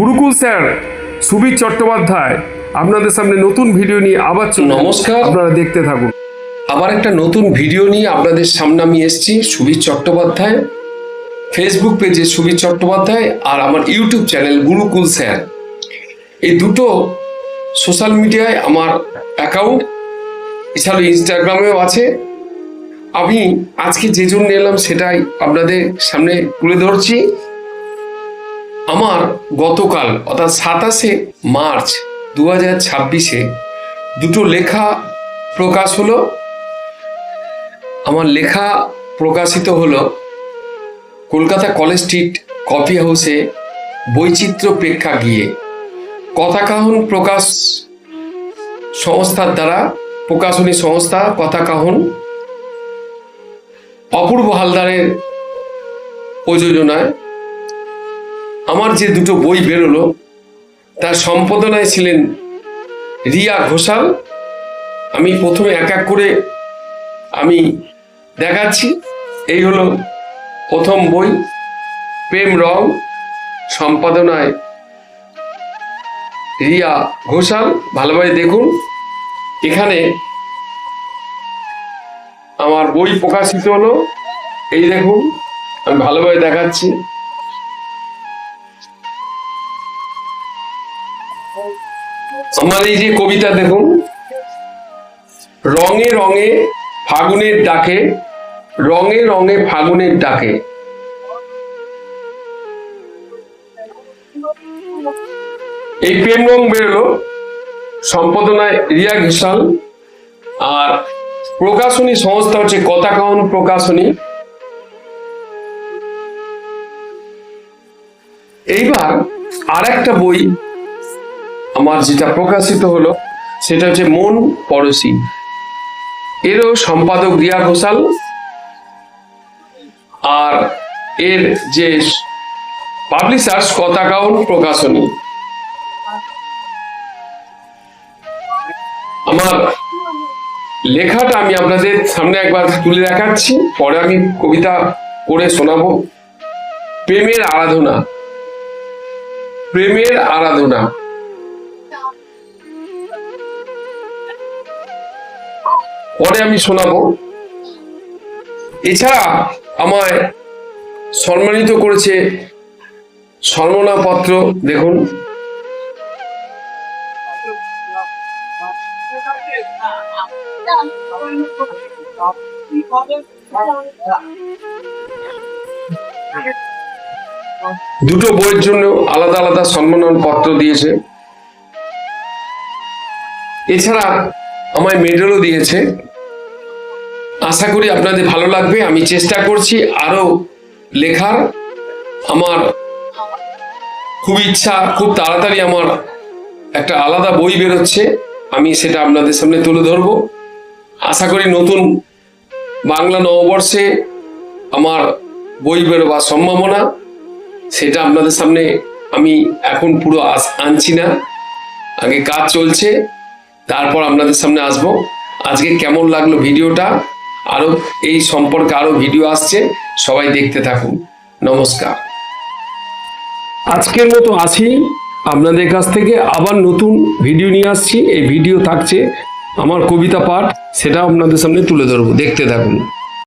Gurukul sir Subir Chattopadhyay আপনাদের সামনে নতুন ভিডিও নিয়ে আবার নমস্কার, আপনারা দেখতে থাকুন। আবার একটা নতুন ভিডিও নিয়ে আপনাদের সামনে আমি এসেছি। সুবীর চট্টোপাধ্যায়, ফেসবুক পেজে সুবীর চট্টোপাধ্যায় আর আমার ইউটিউব চ্যানেল গুরুকুল স্যার, এই দুটো সোশ্যাল মিডিয়ায় আমার অ্যাকাউন্ট, এছাড়াও ইনস্টাগ্রামেও আছে। আমি আজকে যে জন্য এলাম সেটাই আপনাদের সামনে তুলে ধরছি। আমার গতকাল অর্থাৎ 27শে মার্চ 2026-এ দুটো লেখা প্রকাশ হলো। আমার লেখা প্রকাশিত হলো কলকাতা কলেজ স্ট্রিট কফি হাউসে বৈচিত্র্য প্রেক্ষাগৃহে কথাকাহন প্রকাশ সংস্থার দ্বারা, প্রকাশনী সংস্থা কথাকাহন, অপূর্ব হালদারের প্রযোজনায় আমার যে দুটো বই বেরোলো তার সম্পাদনায় ছিলেন রিয়া ঘোষাল। আমি প্রথমে এক এক করে আমি দেখাচ্ছি। এই হলো প্রথম বই, প্রেম রং, সম্পাদনায় রিয়া ঘোষাল। ভালোভাবে দেখুন, এখানে আমার বই প্রকাশিত হলো। এই দেখুন, আমি ভালোভাবে দেখাচ্ছি। আমার এই যে কবিতা দেখুন, রঙে রঙে ফাগুনের ডাকে, রঙে রঙে ফাগুনের ডাকে। এই প্রেম রং বেরোলো সম্পাদনায় রিয়া ঘোষাল, আর প্রকাশনী সংস্থা হচ্ছে কথাকাহন প্রকাশনী। এইবার আর একটা বই আমার যেটা প্রকাশিত হলো সেটা হচ্ছে মন পরশী। এরও সম্পাদক রিয়া ঘোষাল, আর এর যে পাবলিশার্স কথাকাহন প্রকাশনী। আমার লেখাটা আমি আপনাদের সামনে একবার তুলে দেখাচ্ছি, পরে আমি কবিতা পড়ে শোনাবো। প্রেমের আরাধনা, প্রেমের আরাধনা। পরে আমি শোনাবো। এছাড়া আমায় সম্মানিত করেছে সম্মাননাপত্র, দেখুন। দুটো বইয়ের জন্য আলাদা আলাদা সম্মাননাপত্র দিয়েছে। এছাড়া আমায় মেডেলও দিয়েছে। আশা করি আপনাদের ভালো লাগবে। আমি চেষ্টা করছি আরো লেখার। আমার খুব ইচ্ছা, খুব তাড়াতাড়ি আমার একটা আলাদা বই বেরোচ্ছে, আমি সেটা আপনাদের সামনে তুলে ধরবো। আশা করি নতুন বাংলা নববর্ষে আমার বই বেরোবার সম্ভাবনা, সেটা আপনাদের সামনে আমি এখন পুরো আনছি না, আগে কাজ চলছে, তারপর আপনাদের সামনে আসবো। আজকে কেমন লাগলো ভিডিওটা, আরো এই সম্পর্কে আরো ভিডিও আসছে, সবাই দেখতে থাকুন। নমস্কার। আজকের মতো আসি আপনাদের কাছ থেকে, আবার নতুন ভিডিও নিয়ে আসছি। এই ভিডিও থাকছে আমার কবিতা পাঠ, সেটা আপনাদের সামনে তুলে ধরবো, দেখতে থাকুন।